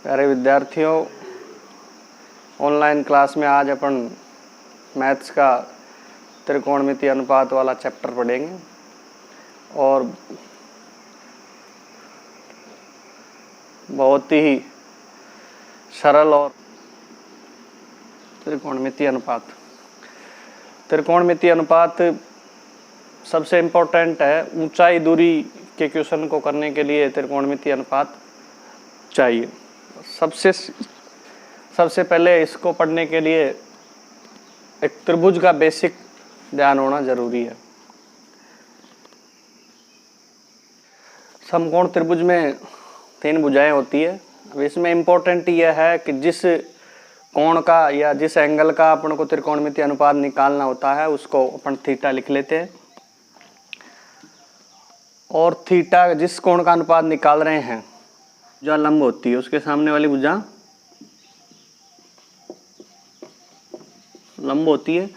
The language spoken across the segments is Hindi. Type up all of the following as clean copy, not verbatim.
प्यारे विद्यार्थियों, ऑनलाइन क्लास में आज अपन मैथ्स का त्रिकोणमितीय अनुपात वाला चैप्टर पढ़ेंगे और बहुत ही सरल और त्रिकोणमितीय अनुपात सबसे इम्पोर्टेंट है। ऊंचाई दूरी के क्वेश्चन को करने के लिए त्रिकोणमितीय अनुपात चाहिए। सबसे पहले इसको पढ़ने के लिए एक त्रिभुज का बेसिक ध्यान होना जरूरी है। समकोण त्रिभुज में 3 भुजाएं होती है। अब इसमें इम्पोर्टेंट यह है कि जिस कोण का या जिस एंगल का अपन को त्रिकोणमितीय अनुपात निकालना होता है उसको अपन थीटा लिख लेते हैं, और थीटा जिस कोण का अनुपात निकाल रहे हैं भुजा लंब होती है, उसके सामने वाली भुजा लंब होती है,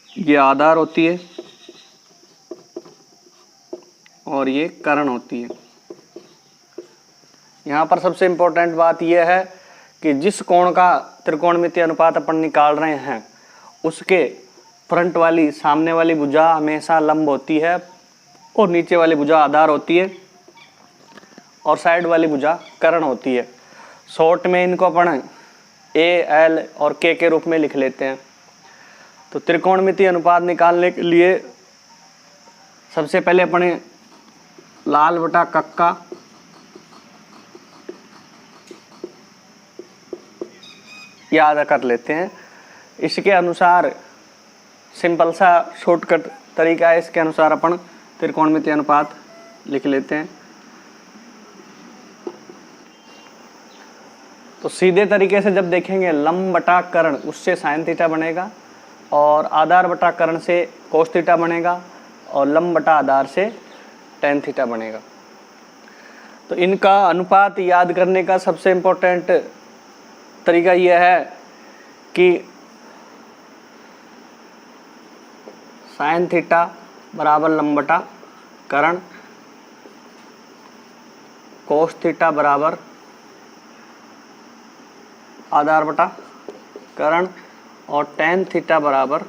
ये आधार होती है और ये कर्ण होती है। यहाँ पर सबसे इम्पोर्टेंट बात यह है कि जिस कोण का त्रिकोणमितीय अनुपात अपन निकाल रहे हैं उसके फ्रंट वाली सामने वाली भुजा हमेशा लंब होती है और नीचे वाली भुजा आधार होती है और साइड वाली भुजा कर्ण होती है। शॉर्ट में इनको अपन ए, एल और के रूप में लिख लेते हैं। तो त्रिकोणमितीय अनुपात निकालने के लिए सबसे पहले अपने लाल बटा कक्का याद कर लेते हैं। इसके अनुसार सिंपल सा शॉर्टकट तरीका है, इसके अनुसार अपन त्रिकोणमितीय अनुपात लिख लेते हैं। तो सीधे तरीके से जब देखेंगे लंब बटा कर्ण उससे साइन थीटा बनेगा और आधार बटा कर्ण से कोस थीटा बनेगा और लंब बटा आधार से टेन थीटा बनेगा। तो इनका अनुपात याद करने का सबसे इम्पोर्टेंट तरीका यह है कि साइन थीटा बराबर लंब बटा कर्ण, कोस थीटा बराबर आधार बटा कर्ण और टेन थीटा बराबर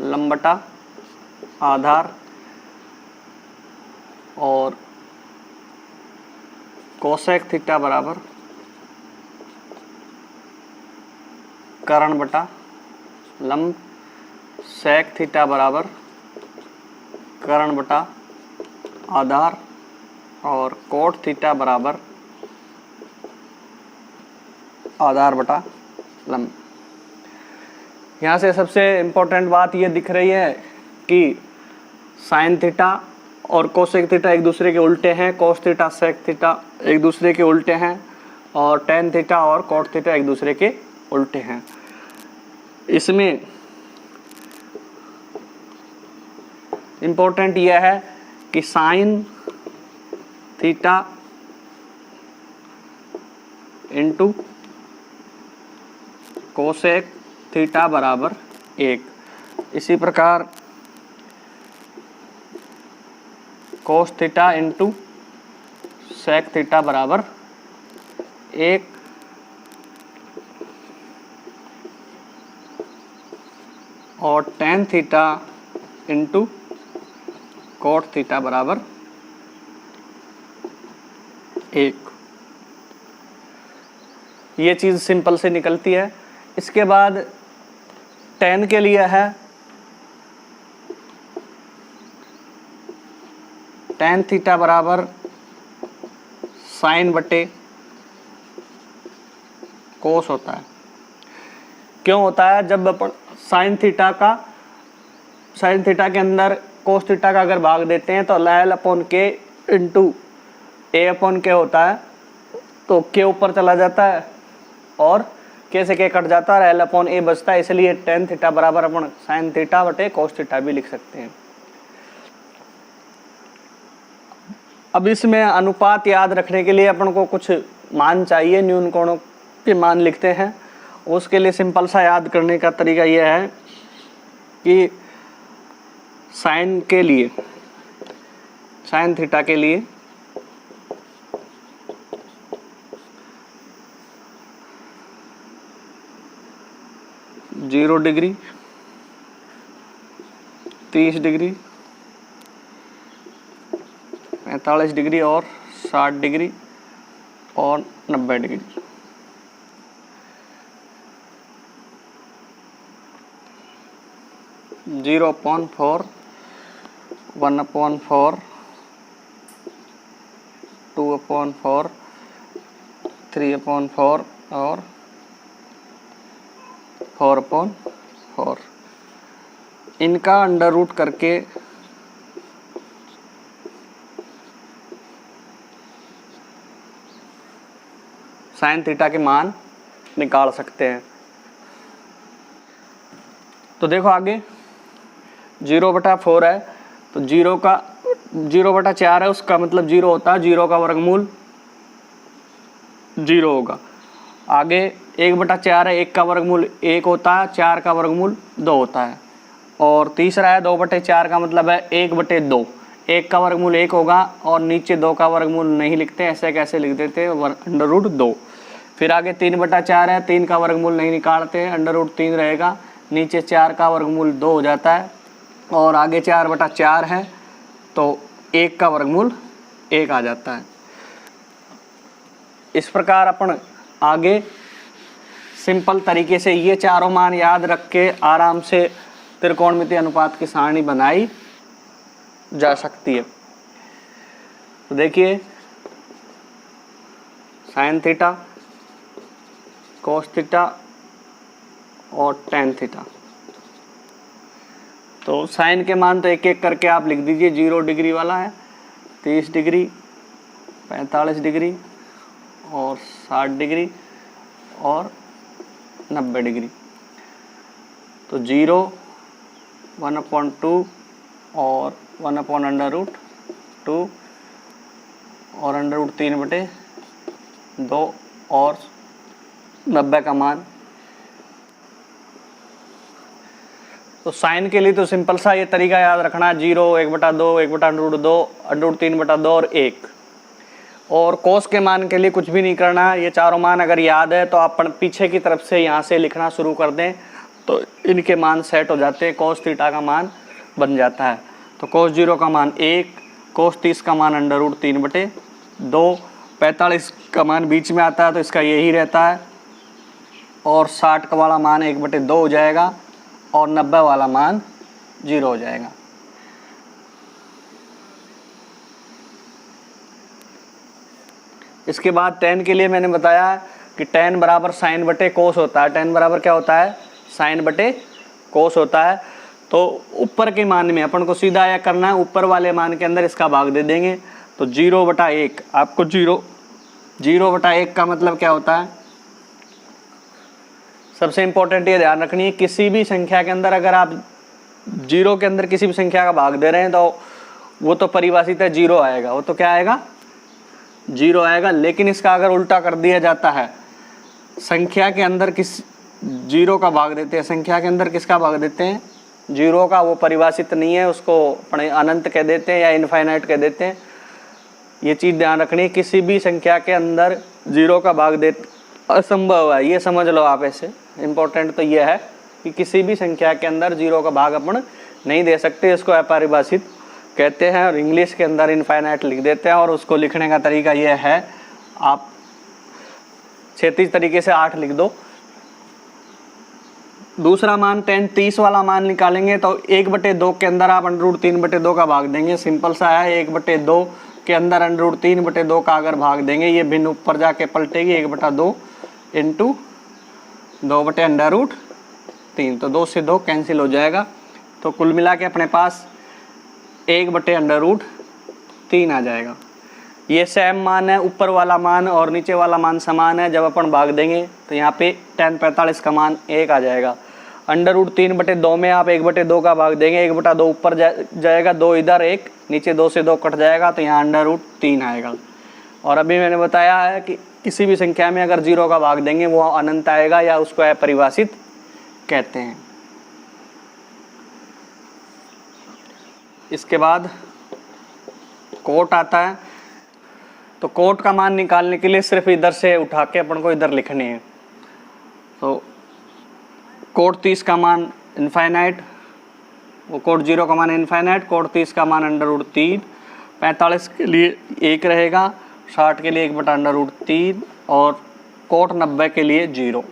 लंब बटा आधार और कोसेक थीटा बराबर कर्ण बटा लंब, सेक थीटा बराबर कर्ण बटा आधार और कोट थीटा बराबर आधार बटा लंब। यहाँ से सबसे इम्पोर्टेंट बात ये दिख रही है कि साइन थीटा और कोसेक थीटा एक दूसरे के उल्टे हैं, कोस थीटा सेक थीटा एक दूसरे के उल्टे हैं और टेन थीटा और कोट थीटा एक दूसरे के उल्टे हैं। इसमें इम्पोर्टेंट यह है कि sine theta into cosec theta बराबर 1। इसी प्रकार cos theta into sec theta बराबर 1 और tan theta into cot theta बराबर 1। ये चीज़ सिंपल से निकलती है। इसके बाद टेन के लिए है टेन थीटा बराबर साइन बटे कोस होता है। क्यों होता है? जब अपन साइन थीटा के अंदर कोस थीटा का अगर भाग देते हैं तो एल अपॉन के इंटू ए अपॉन के होता है, तो के ऊपर चला जाता है और के से के कट जाता है और एल अपॉन ए बचता है। इसलिए टेन थीटा बराबर अपन साइन थीटा बटे कोस थीटा भी लिख सकते हैं। अब इसमें अनुपात याद रखने के लिए अपन को कुछ मान चाहिए, न्यून कोणों के मान लिखते हैं। उसके लिए सिंपल सा याद करने का तरीका यह है कि साइन थीटा के लिए 0 डिग्री, 30 डिग्री, 45 डिग्री और 60 डिग्री और 90 डिग्री। जीरो अपॉन 4, 1/4, 2/4, 3/4 और 4/4। इनका अंडर रूट करके साइन थीटा के मान निकाल सकते हैं। तो देखो आगे 0/4 है, तो 0/4 है, उसका मतलब 0 होता है, 0 का वर्गमूल 0 होगा। आगे 1/4 है, 1 का वर्गमूल 1 होता है, 4 का वर्गमूल 2 होता है। और तीसरा है 2/4 का मतलब है 1/2, 1 का वर्गमूल 1 होगा और नीचे 2 का वर्गमूल नहीं लिखते, ऐसे कैसे लिख देते अंडर रूट 2। फिर आगे 3/4 है, 3 का वर्गमूल नहीं निकालते, अंडर रूट 3 रहेगा, नीचे 4 का वर्गमूल 2 हो जाता है। और आगे 4/4 है तो 1 का वर्गमूल 1 आ जाता है। इस प्रकार अपन आगे सिंपल तरीके से ये चारों मान याद रख के आराम से त्रिकोणमितीय अनुपात की सारणी बनाई जा सकती है। तो देखिए साइन थीटा, कोस थीटा और टेन थीटा। तो साइन के मान तो एक एक करके आप लिख दीजिए। 0 डिग्री वाला है, 30 डिग्री, 45 डिग्री और 60 डिग्री और 90 डिग्री। तो 0, 1/2 और 1/√2 और √3/2 और 90 का मान। तो साइन के लिए तो सिंपल सा ये तरीका याद रखना है, 0, 1/2, 1/√2, √3/2 और 1। और कोस के मान के लिए कुछ भी नहीं करना है, ये चारों मान अगर याद है तो अपन पीछे की तरफ से यहाँ से लिखना शुरू कर दें तो इनके मान सेट हो जाते हैं, कोस थीटा का मान बन जाता है। तो कोस 0 का मान 1, कोस 30 का मान √3/2, 45 का मान बीच में आता है तो इसका यही रहता है, और 60 का वाला मान 1/2 हो जाएगा और 90 वाला मान 0 हो जाएगा। इसके बाद tan के लिए मैंने बताया कि tan बराबर साइन बटे कोस होता है। tan बराबर क्या होता है? साइन बटे कोस होता है। तो ऊपर के मान में अपन को सीधा यह करना है, ऊपर वाले मान के अंदर इसका भाग दे देंगे। तो 0/1 आपको 0/1 का मतलब क्या होता है? सबसे इम्पोर्टेंट ये ध्यान रखनी है, किसी भी संख्या के अंदर अगर आप 0 के अंदर किसी भी संख्या का भाग दे रहे हैं तो वो तो परिभाषित है 0 आएगा, वो तो क्या आएगा? 0 आएगा। लेकिन इसका अगर उल्टा कर दिया जाता है, संख्या के अंदर किस 0 का भाग देते हैं, संख्या के अंदर किसका भाग देते हैं? 0 का, वो परिभाषित नहीं है, उसको अपने अनंत कह देते हैं या इनफाइनाइट कह देते हैं। ये चीज़ ध्यान रखनी है, किसी भी संख्या के अंदर 0 का भाग दे असंभव है, ये समझ लो आप। ऐसे इम्पोर्टेंट तो ये है कि किसी भी संख्या के अंदर 0 का भाग अपन नहीं दे सकते, इसको अपरिभाषित कहते हैं और इंग्लिश के अंदर इनफाइनाइट लिख देते हैं। और उसको लिखने का तरीका यह है, आप क्षैतिज तरीके से 8 लिख दो। दूसरा मान tan 30 वाला मान निकालेंगे तो 1/2 के अंदर आप √3/2 का भाग देंगे। सिंपल सा है, 1/2 के अंदर √3/2 का अगर भाग देंगे, ये भिन्न ऊपर जाके पलटेगी, 1/2 इंटू 2/√3। तो 2 से 2 कैंसिल हो जाएगा। तो कुल मिला के अपने पास 1/√3 आ जाएगा। ये सेम मान है, ऊपर वाला मान और नीचे वाला मान समान है। जब अपन भाग देंगे तो यहाँ पे tan 45 का मान 1 आ जाएगा। √3/2 में आप 1/2 का भाग देंगे, 1/2 ऊपर जाएगा, 2 इधर, 1 नीचे, 2 से 2 कट जाएगा, तो यहाँ √3 आएगा। और अभी मैंने बताया है कि किसी भी संख्या में अगर 0 का भाग देंगे वो अनंत आएगा या उसको अपरिभाषित कहते हैं। इसके बाद कोट आता है। तो कोट का मान निकालने के लिए सिर्फ इधर से उठा के अपन को इधर लिखने हैं। तो कोट 30 का मान इनफाइनाइट, वो कोट 0 का मान इनफाइनाइट, कोट 30 का मान √3, 45 के लिए 1 रहेगा, 60 के लिए 1/√3 और कोट 90 के लिए 0।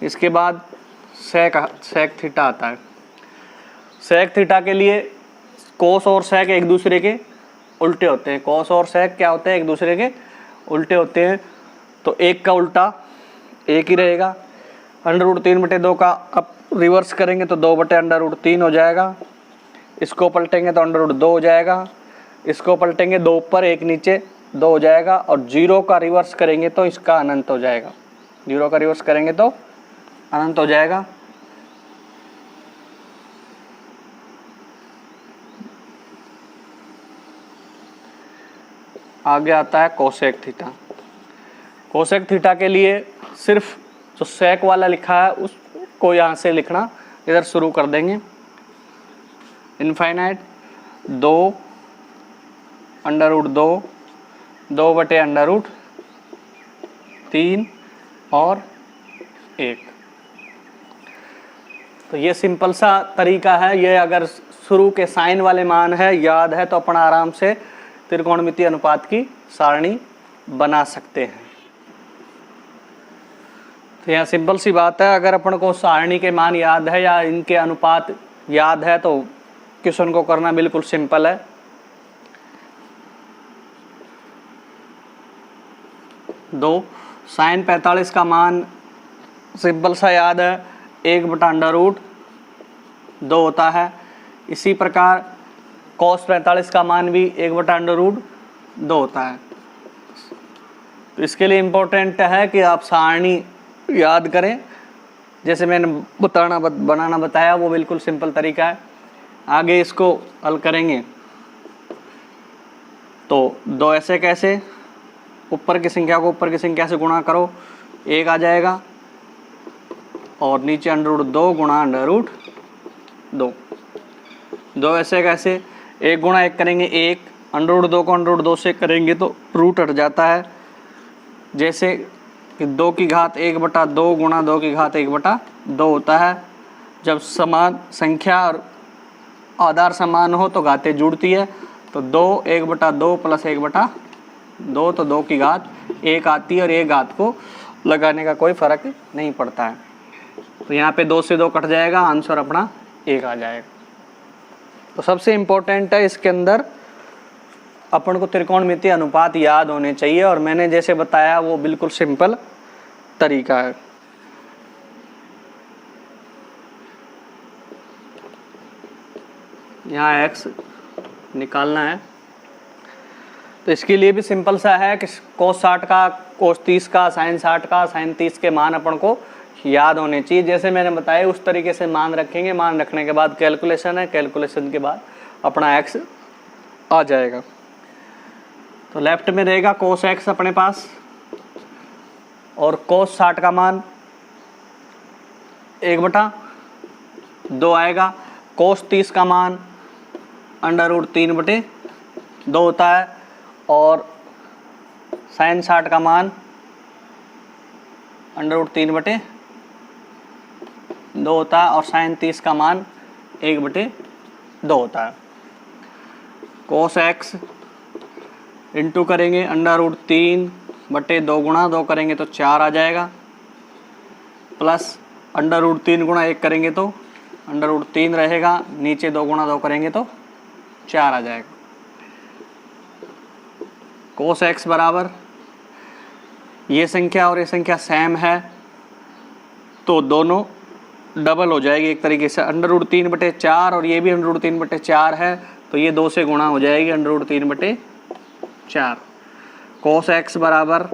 इसके बाद सेक थीटा आता है। सेक थीटा के लिए कोस और सेक एक दूसरे के उल्टे होते हैं। कोस और सेक क्या होते हैं? एक दूसरे के उल्टे होते हैं। तो एक का उल्टा एक ही रहेगा। √3/2 का अब रिवर्स करेंगे तो 2/√3 हो जाएगा। इसको पलटेंगे तो √2 हो जाएगा। इसको पलटेंगे 2 ऊपर 1 नीचे 2 हो जाएगा। और 0 का रिवर्स करेंगे तो इसका अनंत हो जाएगा। 0 का रिवर्स करेंगे तो अनंत हो जाएगा। आगे आता है कोसेक थीटा। कोसेक थीटा के लिए सिर्फ जो सेक वाला लिखा है उसको यहाँ से लिखना इधर शुरू कर देंगे। इनफाइनाइट 2 √2 2/√3 और 1। तो ये सिंपल सा तरीका है। ये अगर शुरू के साइन वाले मान है याद है तो अपन आराम से त्रिकोणमितीय अनुपात की सारणी बना सकते हैं। तो यहाँ सिंपल सी बात है, अगर अपन को सारणी के मान याद है या इनके अनुपात याद है तो क्वेश्चन को करना बिल्कुल सिंपल है। दो साइन 45 का मान सिंपल सा याद है 1/√2 होता है। इसी प्रकार cos 45 का मान भी 1/√2 होता है। तो इसके लिए इम्पोर्टेंट है कि आप सारणी याद करें। जैसे मैंने बनाना बताया वो बिल्कुल सिंपल तरीका है। आगे इसको हल करेंगे तो 2 ऐसे कैसे, ऊपर की संख्या को ऊपर की संख्या से गुणा करो 1 आ जाएगा और नीचे √2 गुणा √2। 2 ऐसे कैसे, 1 गुणा 1 करेंगे 1, √2 को √2 से करेंगे तो रूट हट जाता है। जैसे कि 2 की घात 1/2 गुणा 2 की घात 1/2 होता है। जब समान संख्या और आधार समान हो तो घातें जुड़ती है। तो 2 1/2 प्लस 1/2 तो 2 की घात 1 आती है और 1 घात को लगाने का कोई फर्क नहीं पड़ता है। तो यहाँ पे 2 से 2 कट जाएगा, आंसर अपना 1 आ जाएगा। तो सबसे इम्पोर्टेंट है इसके अंदर अपन को त्रिकोणमितीय अनुपात याद होने चाहिए और मैंने जैसे बताया वो बिल्कुल सिंपल तरीका है। यहाँ x निकालना है तो इसके लिए भी सिंपल सा है कि cos 60 का, cos 30 का, sin 60 का, sin 30 के मान अपन को याद होने चाहिए। जैसे मैंने बताया उस तरीके से मान रखेंगे। मान रखने के बाद कैलकुलेशन है, कैलकुलेशन के बाद अपना x आ जाएगा। तो लेफ्ट में रहेगा cos x अपने पास और cos 60 का मान 1/2 आएगा। cos 30 का मान √3/2 होता है और sin 60 का मान √3/2 होता है और sin 30 का मान 1/2 होता है। cos x इंटू करेंगे √3/2 गुणा 2 करेंगे तो 4 आ जाएगा, प्लस √3 गुणा 1 करेंगे तो √3 रहेगा, नीचे 2 गुणा 2 करेंगे तो 4 आ जाएगा। cos x बराबर ये संख्या और ये संख्या सेम है तो दोनों डबल हो जाएगी एक तरीके से। √3/4 और ये भी √3/4 है तो ये 2 से गुणा हो जाएगी √3/4। cos x बराबर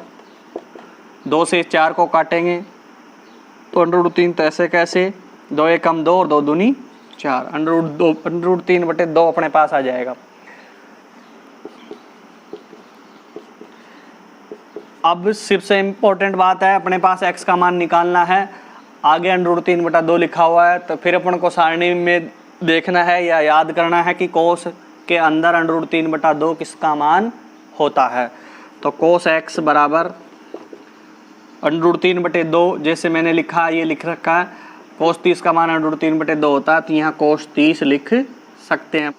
2 से 4 को काटेंगे तो √3 तो ऐसे कैसे, 2 1 कम 2 और 2 दूनी 4, √3/2 अपने पास आ जाएगा। अब सिर्फ से इम्पोर्टेंट बात है अपने पास x का मान निकालना है। आगे √3/2 लिखा हुआ है तो फिर अपन को सारणी में देखना है या याद करना है कि cos के अंदर √3/2 किसका मान होता है। तो कोस एक्स बराबर √3/2, जैसे मैंने लिखा ये लिख रखा है, कोस 30 का मान √3/2 होता है, तो यहाँ कोस 30 लिख सकते हैं।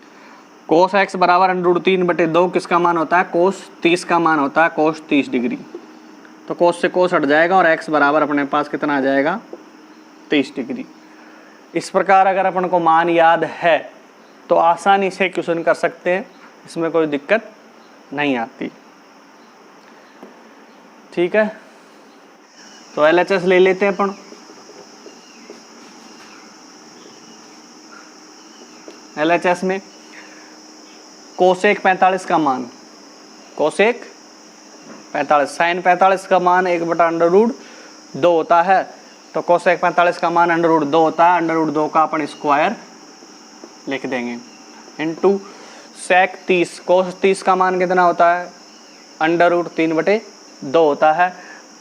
कोस एक्स बराबर √3/2 किसका मान होता है? कोस 30 का मान होता है, कोस 30 डिग्री। तो कोस से कोस हट जाएगा और एक्स बराबर अपने पास कितना आ जाएगा? 30 डिग्री। इस प्रकार अगर अपन को मान याद है तो आसानी से क्वेश्चन कर सकते हैं, इसमें कोई दिक्कत नहीं आती। ठीक है, तो LHS ले लेते हैं अपन। LHS में कोसेक 45 का मान, कोसेक 45, साइन 45 का मान 1/√2 होता है। तो कोसेक 45 का मान √2 होता है, √2 का अपन स्क्वायर लिख देंगे, इनटू सेक 30, कोस 30 का मान कितना होता है? √3/2 होता है।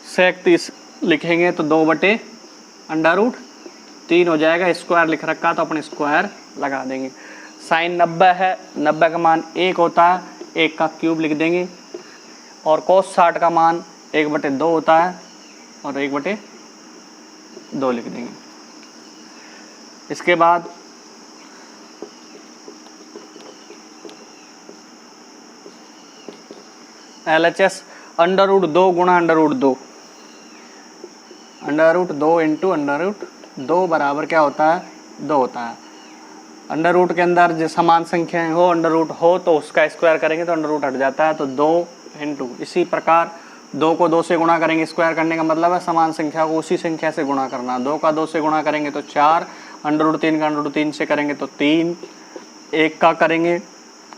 सेक 30 लिखेंगे तो 2/√3 हो जाएगा, स्क्वायर लिख रखा तो अपन स्क्वायर लगा देंगे। साइन 90 है, 90 का मान 1 होता है, 1 का क्यूब लिख देंगे। और कोस 60 का मान 1/2 होता है और 1/2 लिख देंगे। इसके बाद LHS √2 गुणा √2, √2 इंटू √2 बराबर क्या होता है? 2 होता है। √ के अंदर जो समान संख्याएं हो, √ हो तो उसका स्क्वायर करेंगे तो √ हट जाता है, तो 2 इंटू, इसी प्रकार 2 को 2 से गुणा करेंगे, स्क्वायर करने का मतलब है समान संख्या को उसी संख्या से गुणा करना। 2 का 2 से गुणा करेंगे तो 4, √3 का √3 से करेंगे तो 3, 1 का करेंगे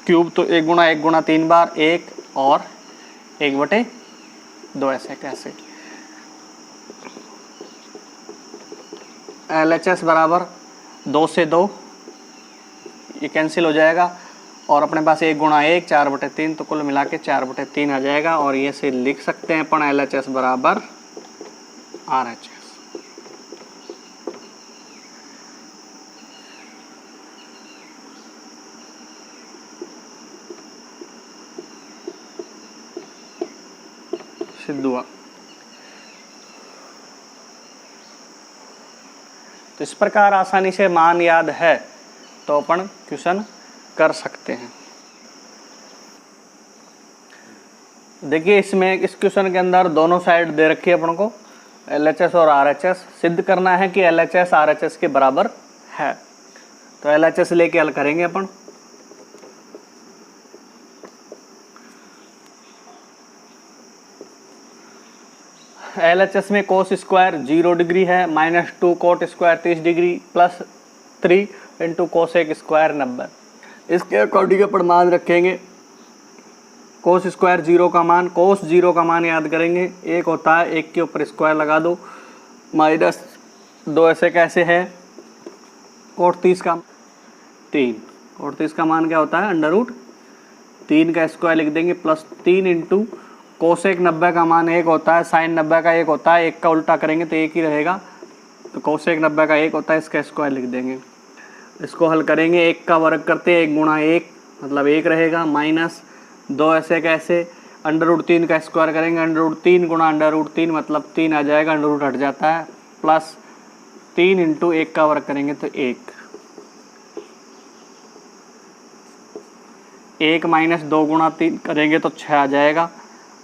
क्यूब तो 1 गुणा 3 बार 1 और 1/2 ऐसे कैसे। LHS बराबर 2 से 2, ये कैंसिल हो जाएगा और अपने पास 1 गुणा 1 4/3, तो कुल मिला के 4/3 आ जाएगा। और ये से लिख सकते हैं अपन LHS बराबर RHS। सिद्ध हुआ। तो इस प्रकार आसानी से मान याद है तो अपन क्वेश्चन कर सकते हैं। देखिए इसमें इस क्वेश्चन के अंदर दोनों साइड दे रखी है अपन को, LHS और RHS। सिद्ध करना है कि LHS RHS के बराबर है, तो LHS लेके हल करेंगे अपन। LHS में कोस स्क्वायर 0 डिग्री है, -2 coat square 30 degree, +3 into cosec square 90। इसके अकॉर्डिंग अपन मान रखेंगे कोस स्क्वायर 0 का मान, कोस 0 का मान याद करेंगे 1 होता है, 1 के ऊपर स्क्वायर लगा दो, -2 ऐसे कैसे है, कोट 30 का 3, कोट 30 का मान क्या होता है? √3 का स्क्वायर लिख देंगे, +3 इंटू कोसेक 90 का मान 1 होता है, साइन 90 का 1 होता है, 1 का उल्टा करेंगे तो 1 ही रहेगा, तो कोसेक 90 का 1 होता है, इसका स्क्वायर लिख देंगे। इसको हल करेंगे, 1 का वर्ग करते हैं, 1 गुणा 1 मतलब 1 रहेगा, -2 ऐसे कैसे, √3 का स्क्वायर करेंगे, √3 गुणा √3 मतलब 3 आ जाएगा, √ हट जाता है, +3 इंटू 1 का वर्ग करेंगे तो 1, 1 -2 गुणा 3 करेंगे तो 6 आ जाएगा,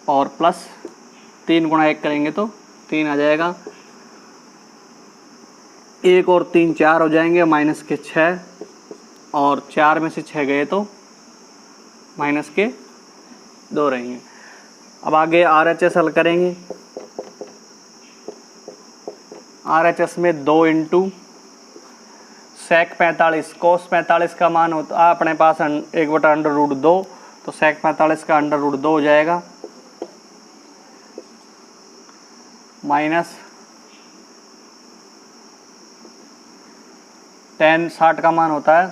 और +3 गुणा 1 करेंगे तो 3 आ जाएगा, 1 और 3 4 हो जाएंगे, माइनस के 6, और 4 में से 6 गए तो माइनस के 2 रहेंगे। अब आगे RHS हल करेंगे। RHS में 2 इंटू सेक 45, कोस 45 का मान होता अपने पास 1/√2, तो सेक 45 का √2 हो जाएगा, माइनस tan 60 का मान होता है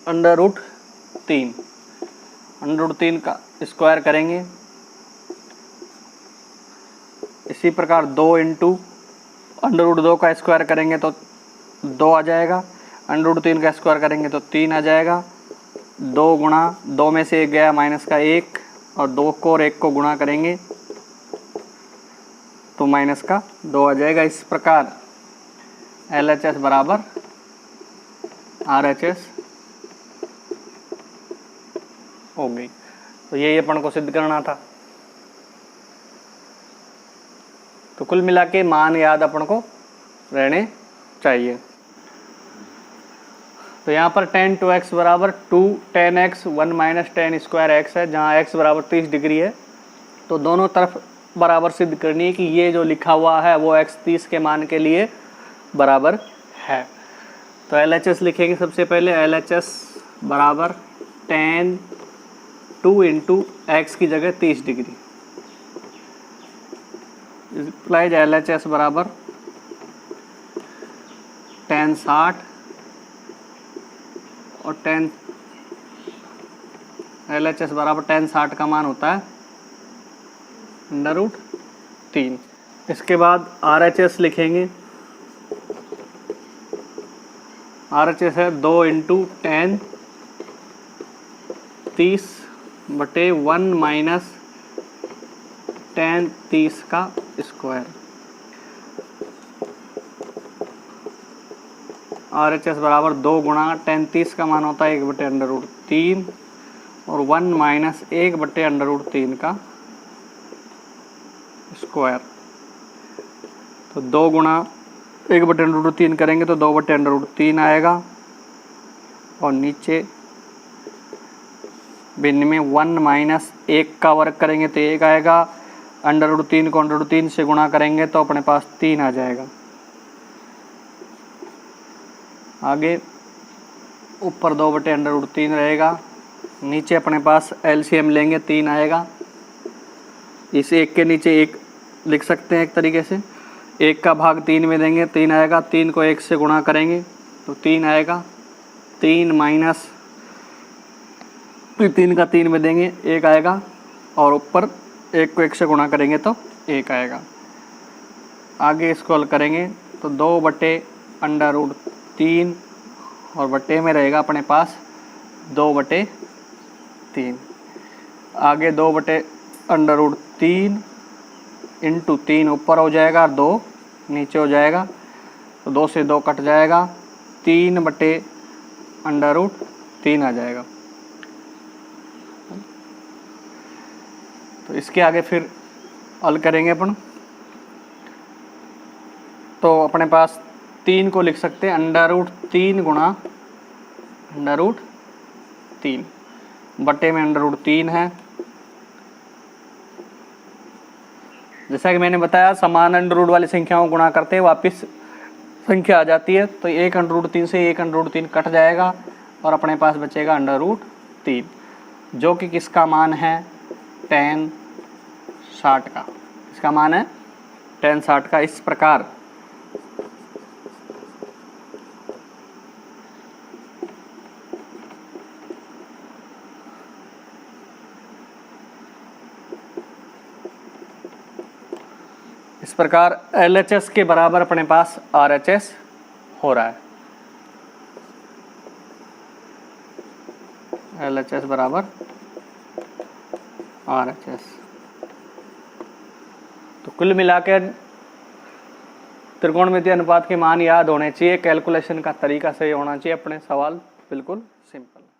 √3, √3 का स्क्वायर करेंगे। इसी प्रकार 2 इंटू √2 का स्क्वायर करेंगे तो 2 आ जाएगा, √3 का स्क्वायर करेंगे तो 3 आ जाएगा। 2 गुणा 2 में से 1 गया माइनस का 1, और 2 को और 1 को गुणा करेंगे तो माइनस का 2 आ जाएगा। इस प्रकार LHS बराबर RHS हो गई। तो यही अपन को सिद्ध करना था। तो कुल मिला के मान याद अपन को रहने चाहिए। तो यहाँ पर tan 2x बराबर 2 tan x 1 minus tan square x है, जहाँ x बराबर 30 डिग्री है। तो दोनों तरफ बराबर सिद्ध करनी है कि ये जो लिखा हुआ है वो x 30 के मान के लिए बराबर है। तो LHS लिखेंगे सबसे पहले। LHS बराबर tan 2 इंटू एक्स की जगह 30 डिग्री इम्प्लाइज LHS बराबर tan 60 और tan LHS बराबर tan 60 का मान होता है √3। इसके बाद RHS लिखेंगे। RHS है 2 इंटू tan 30 बटे 1 माइनस tan 30 का स्क्वायर। RHS बराबर 2 गुणा tan 30 का मान होता है 1 बटे √3 और 1 माइनस 1 बटे √3 का स्क्वायर। तो 2 गुणा 1 बटे √3 करेंगे तो 2 बटे √3 आएगा, और नीचे भिन्न में 1 माइनस 1 का वर्ग करेंगे तो 1 आएगा। √3 को √3 से गुणा करेंगे तो अपने पास 3 आ जाएगा। आगे ऊपर 2 बटे √3 रहेगा, नीचे अपने पास LCM लेंगे 3 आएगा। इस 1 के नीचे 1 लिख सकते हैं एक तरीके से। 1 का भाग 3 में देंगे 3 आएगा। 3 को 1 से गुणा करेंगे तो 3 आएगा। 3 माइनस 3 का 3 में देंगे 1 आएगा, और ऊपर 1 को 1 से गुणा करेंगे तो 1 आएगा। आगे इसको हल करेंगे तो 2 बटे √3 और बटे में रहेगा अपने पास 2 बटे 3। आगे 2 बटे √3 इंटू 3 ऊपर हो जाएगा और 2 नीचे हो जाएगा, तो 2 से 2 कट जाएगा। 3 बटे √3 आ जाएगा। तो इसके आगे फिर हल करेंगे अपन, तो अपने पास 3 को लिख सकते हैं √3 गुणा √3 बटे में √3 है। जैसा कि मैंने बताया समान अंडर रूट वाली संख्याओं को गुणा करते हैं वापस संख्या आ जाती है, तो 1 √3 से 1 √3 कट जाएगा और अपने पास बचेगा √3, जो कि किसका मान है tan 60 का। इसका मान है tan 60 का। इस प्रकार LHS के बराबर अपने पास RHS हो रहा है। LHS बराबर RHS। तो कुल मिलाकर त्रिकोणमितीय अनुपात के मान याद होने चाहिए। कैलकुलेशन का तरीका सही होना चाहिए। अपने सवाल बिल्कुल सिंपल।